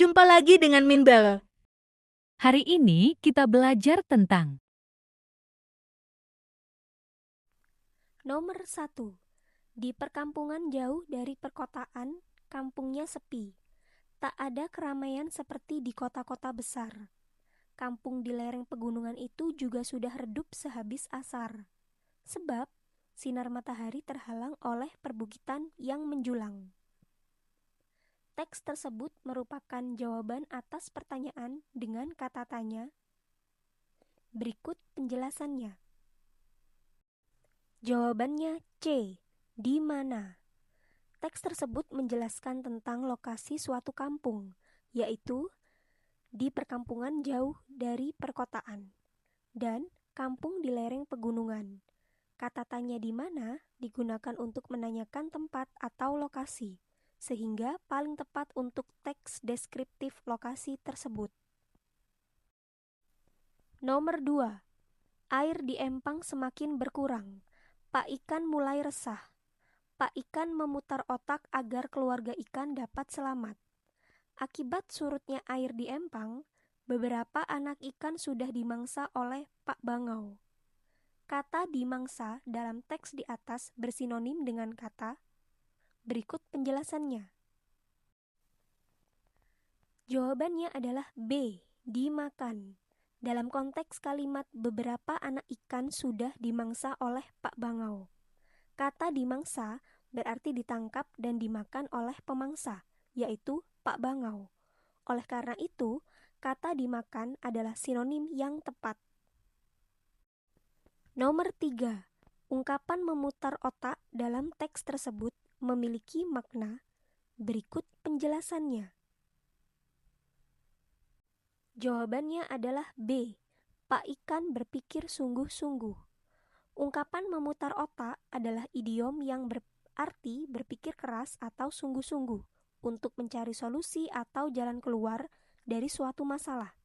Jumpa lagi dengan Minbel. Hari ini kita belajar tentang Nomor 1. Di perkampungan jauh dari perkotaan, kampungnya sepi. Tak ada keramaian seperti di kota-kota besar. Kampung di lereng pegunungan itu juga sudah redup sehabis asar. Sebab sinar matahari terhalang oleh perbukitan yang menjulang. Teks tersebut merupakan jawaban atas pertanyaan dengan kata tanya. Berikut penjelasannya. Jawabannya C. Di mana? Teks tersebut menjelaskan tentang lokasi suatu kampung, yaitu di perkampungan jauh dari perkotaan dan kampung di lereng pegunungan. Kata tanya di mana digunakan untuk menanyakan tempat atau lokasi, sehingga paling tepat untuk teks deskriptif lokasi tersebut. Nomor 2. Air di empang semakin berkurang. Pak ikan mulai resah. Pak ikan memutar otak agar keluarga ikan dapat selamat. Akibat surutnya air di empang, beberapa anak ikan sudah dimangsa oleh Pak Bangau. Kata dimangsa dalam teks di atas bersinonim dengan kata. Berikut penjelasannya. Jawabannya adalah B. Dimakan. Dalam konteks kalimat beberapa anak ikan sudah dimangsa oleh Pak Bangau. Kata dimangsa berarti ditangkap dan dimakan oleh pemangsa, yaitu Pak Bangau. Oleh karena itu, kata dimakan adalah sinonim yang tepat. Nomor 3. Ungkapan memutar otak dalam teks tersebut memiliki makna. Berikut penjelasannya. Jawabannya adalah B. Pak ikan berpikir sungguh-sungguh. Ungkapan memutar otak adalah idiom yang berarti berpikir keras atau sungguh-sungguh untuk mencari solusi atau jalan keluar dari suatu masalah.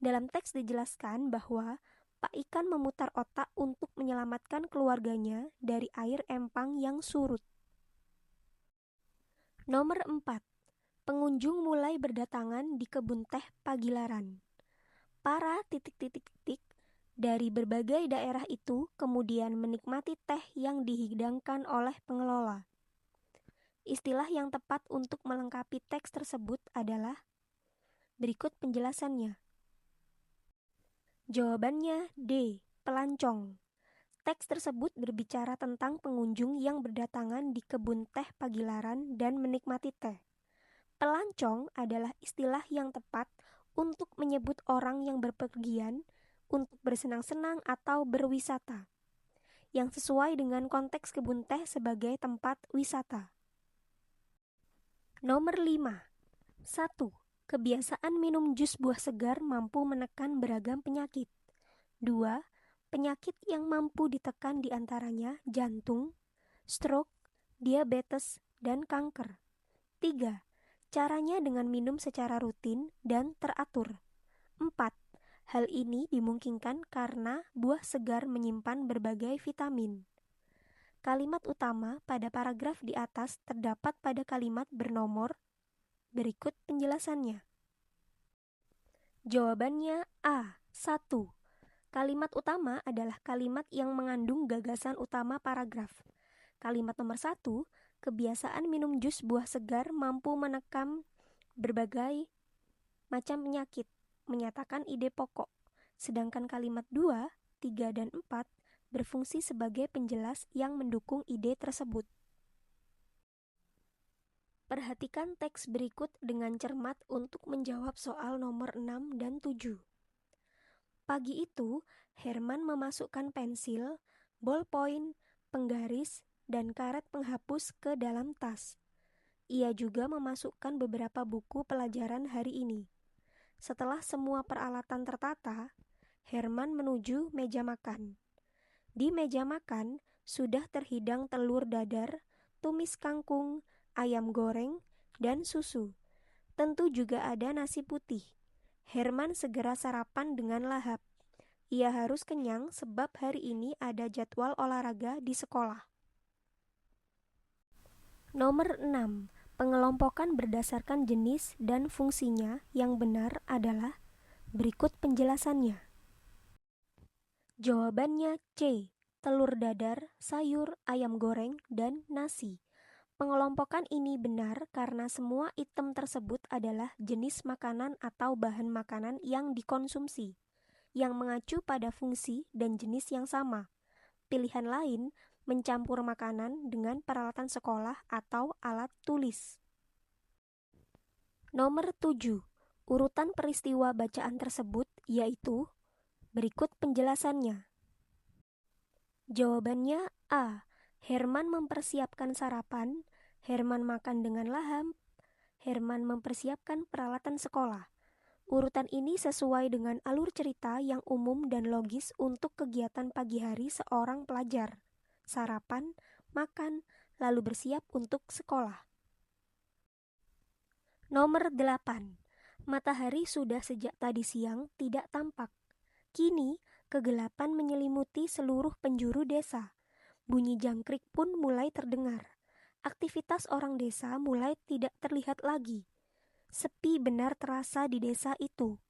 Dalam teks dijelaskan bahwa Pak ikan memutar otak untuk menyelamatkan keluarganya dari air empang yang surut. Nomor 4. Pengunjung mulai berdatangan di kebun teh Pagilaran. Para titik-titik-titik dari berbagai daerah itu kemudian menikmati teh yang dihidangkan oleh pengelola. Istilah yang tepat untuk melengkapi teks tersebut adalah berikut penjelasannya. Jawabannya D. Pelancong. Teks tersebut berbicara tentang pengunjung yang berdatangan di kebun teh Pagilaran dan menikmati teh. Pelancong adalah istilah yang tepat untuk menyebut orang yang berpergian untuk bersenang-senang atau berwisata, yang sesuai dengan konteks kebun teh sebagai tempat wisata. Nomor 5. 1. Kebiasaan minum jus buah segar mampu menekan beragam penyakit. 2. Penyakit yang mampu ditekan diantaranya jantung, stroke, diabetes, dan kanker. 3. Caranya dengan minum secara rutin dan teratur. 4. Hal ini dimungkinkan karena buah segar menyimpan berbagai vitamin. Kalimat utama pada paragraf di atas terdapat pada kalimat bernomor. Berikut penjelasannya. Jawabannya A. 1. Kalimat utama adalah kalimat yang mengandung gagasan utama paragraf. Kalimat nomor 1, kebiasaan minum jus buah segar mampu menekan berbagai macam penyakit, menyatakan ide pokok. Sedangkan kalimat 2, 3, dan 4 berfungsi sebagai penjelas yang mendukung ide tersebut. Perhatikan teks berikut dengan cermat untuk menjawab soal nomor 6 dan 7. Pagi itu, Herman memasukkan pensil, bolpoin, penggaris, dan karet penghapus ke dalam tas. Ia juga memasukkan beberapa buku pelajaran hari ini. Setelah semua peralatan tertata, Herman menuju meja makan. Di meja makan sudah terhidang telur dadar, tumis kangkung, ayam goreng, dan susu. Tentu juga ada nasi putih. Herman segera sarapan dengan lahap. Ia harus kenyang sebab hari ini ada jadwal olahraga di sekolah. Nomor 6. Pengelompokan berdasarkan jenis dan fungsinya yang benar adalah berikut penjelasannya. Jawabannya C. Telur dadar, sayur, ayam goreng, dan nasi. Pengelompokan ini benar karena semua item tersebut adalah jenis makanan atau bahan makanan yang dikonsumsi, yang mengacu pada fungsi dan jenis yang sama. Pilihan lain mencampur makanan dengan peralatan sekolah atau alat tulis. Nomor 7. Urutan peristiwa bacaan tersebut yaitu berikut penjelasannya. Jawabannya A. Herman mempersiapkan sarapan, Herman makan dengan lahap, Herman mempersiapkan peralatan sekolah. Urutan ini sesuai dengan alur cerita yang umum dan logis untuk kegiatan pagi hari seorang pelajar. Sarapan, makan, lalu bersiap untuk sekolah. Nomor 8. Matahari sudah sejak tadi siang tidak tampak. Kini, kegelapan menyelimuti seluruh penjuru desa. Bunyi jangkrik pun mulai terdengar. Aktivitas orang desa mulai tidak terlihat lagi. Sepi benar terasa di desa itu.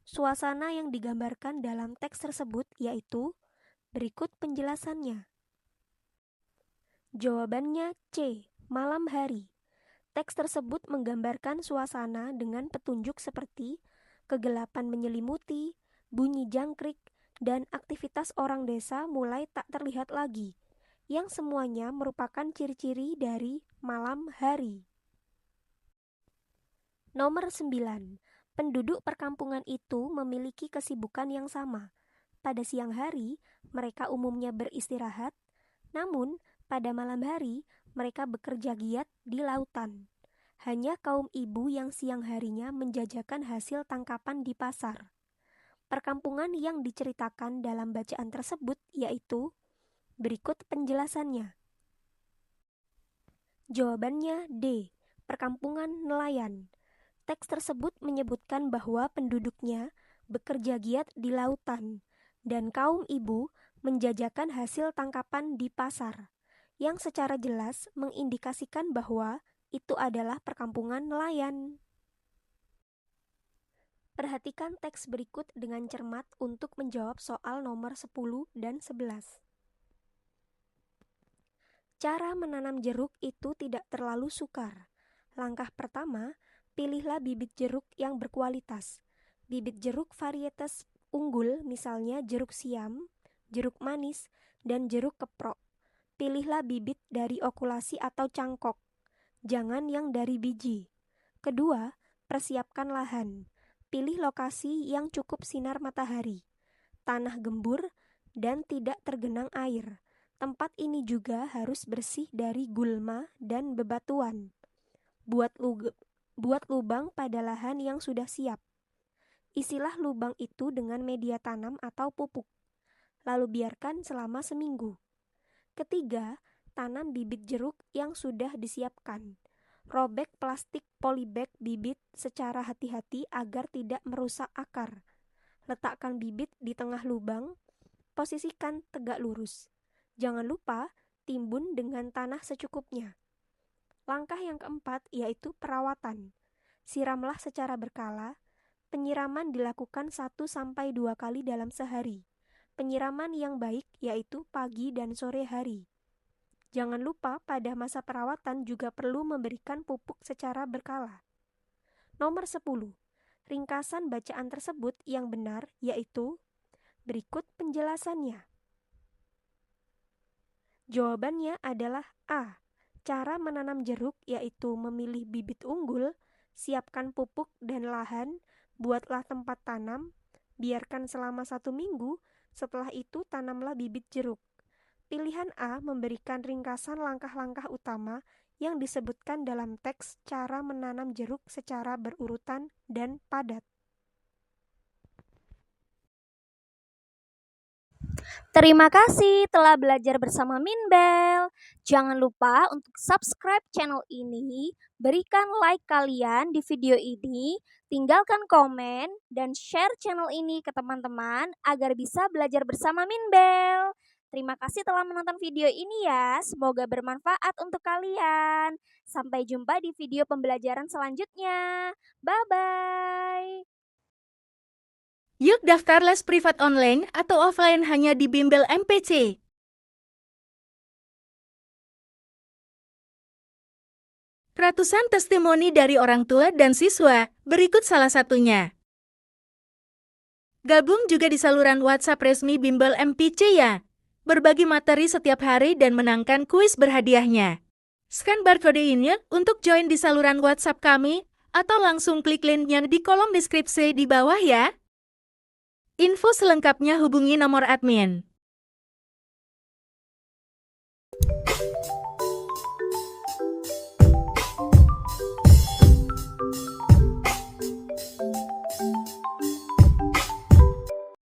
Suasana yang digambarkan dalam teks tersebut yaitu berikut penjelasannya. Jawabannya C. Malam hari. Teks tersebut menggambarkan suasana dengan petunjuk seperti kegelapan menyelimuti, bunyi jangkrik, dan aktivitas orang desa mulai tak terlihat lagi, yang semuanya merupakan ciri-ciri dari malam hari. Nomor 9. Penduduk perkampungan itu memiliki kesibukan yang sama. Pada siang hari, mereka umumnya beristirahat, namun pada malam hari, mereka bekerja giat di lautan. Hanya kaum ibu yang siang harinya menjajakan hasil tangkapan di pasar. Perkampungan yang diceritakan dalam bacaan tersebut yaitu berikut penjelasannya. Jawabannya D. Perkampungan nelayan. Teks tersebut menyebutkan bahwa penduduknya bekerja giat di lautan dan kaum ibu menjajakan hasil tangkapan di pasar, yang secara jelas mengindikasikan bahwa itu adalah perkampungan nelayan. Perhatikan teks berikut dengan cermat untuk menjawab soal nomor 10 dan 11. Cara menanam jeruk itu tidak terlalu sukar. Langkah pertama, pilihlah bibit jeruk yang berkualitas. Bibit jeruk varietas unggul misalnya jeruk siam, jeruk manis, dan jeruk keprok. Pilihlah bibit dari okulasi atau cangkok. Jangan yang dari biji. Kedua, persiapkan lahan. Pilih lokasi yang cukup sinar matahari, tanah gembur, dan tidak tergenang air. Tempat ini juga harus bersih dari gulma dan bebatuan. Buat lubang pada lahan yang sudah siap. Isilah lubang itu dengan media tanam atau pupuk. Lalu biarkan selama seminggu. Ketiga, tanam bibit jeruk yang sudah disiapkan. Robek plastik polybag bibit secara hati-hati agar tidak merusak akar. Letakkan bibit di tengah lubang, posisikan tegak lurus. Jangan lupa timbun dengan tanah secukupnya. Langkah yang keempat yaitu perawatan. Siramlah secara berkala. Penyiraman dilakukan 1-2 kali dalam sehari. Penyiraman yang baik yaitu pagi dan sore hari. Jangan lupa pada masa perawatan juga perlu memberikan pupuk secara berkala. Nomor 10. Ringkasan bacaan tersebut yang benar yaitu berikut penjelasannya. Jawabannya adalah A. Cara menanam jeruk yaitu memilih bibit unggul, siapkan pupuk dan lahan, buatlah tempat tanam, biarkan selama 1 minggu, setelah itu tanamlah bibit jeruk. Pilihan A memberikan ringkasan langkah-langkah utama yang disebutkan dalam teks cara menanam jeruk secara berurutan dan padat. Terima kasih telah belajar bersama Minbel. Jangan lupa untuk subscribe channel ini, berikan like kalian di video ini, tinggalkan komen, dan share channel ini ke teman-teman agar bisa belajar bersama Minbel. Terima kasih telah menonton video ini ya. Semoga bermanfaat untuk kalian. Sampai jumpa di video pembelajaran selanjutnya. Bye-bye. Yuk daftar les privat online atau offline hanya di Bimbel MPC. Ratusan testimoni dari orang tua dan siswa, berikut salah satunya. Gabung juga di saluran WhatsApp resmi Bimbel MPC ya. Berbagi materi setiap hari dan menangkan kuis berhadiahnya. Scan barcode ini untuk join di saluran WhatsApp kami, atau langsung klik linknya di kolom deskripsi di bawah ya. Info selengkapnya hubungi nomor admin.